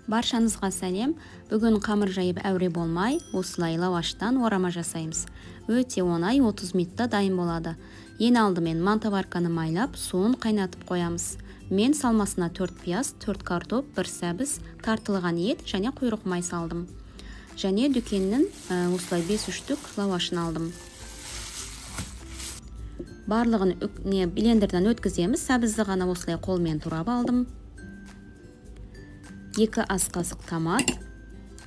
Баршаңызға сәлем. Бүгін қамыр жайып әуре болмай, осылай лаваштан орама жасаймыз. Өте оңай, 30 минутта дайын болады. Ең алдымен мантаварканы майлап, суын қайнатып қоямыз. Мен салмасына 4 пияз, 4 картоп, 1 сәбіз, тартылған ет және құйрық май салдым. Және дүкеннің осылай 5 штук лавашын алдым. Барлығын блендерден өткіземіз. Сәбізді ғана осылай қолмен турап алдым. 2 ас қасық томат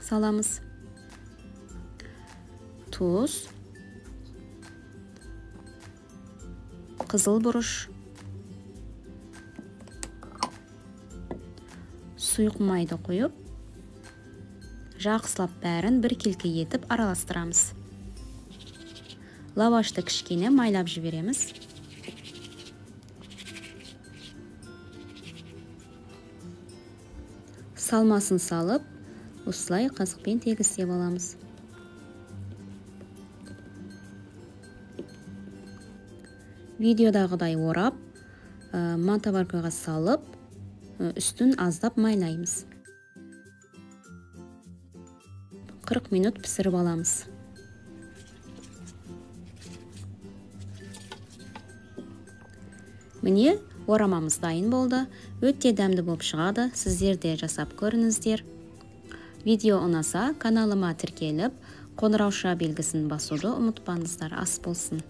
саламыз. Тұз, қызыл бұрыш, сұйық майды қойып, жақсылап бәрін бір келке етіп араластырамыз. Лавашты кішкене майлап жібереміз. Салмасын салып, осылай қасықпен тегістеп аламыз. Видеодағыдай орап, мантаваркаға салып, үстін аздап майлаймыз. 40 минут пісіріп аламыз. Міне, орамамыз дайын болды. Өте дәмді болып шығады. Сіздер де жасап көріңіздер. Видео ұнаса, каналыма тіркеліп, қоңырауша белгісін басуды ұмытпаңыздар. Ас болсын.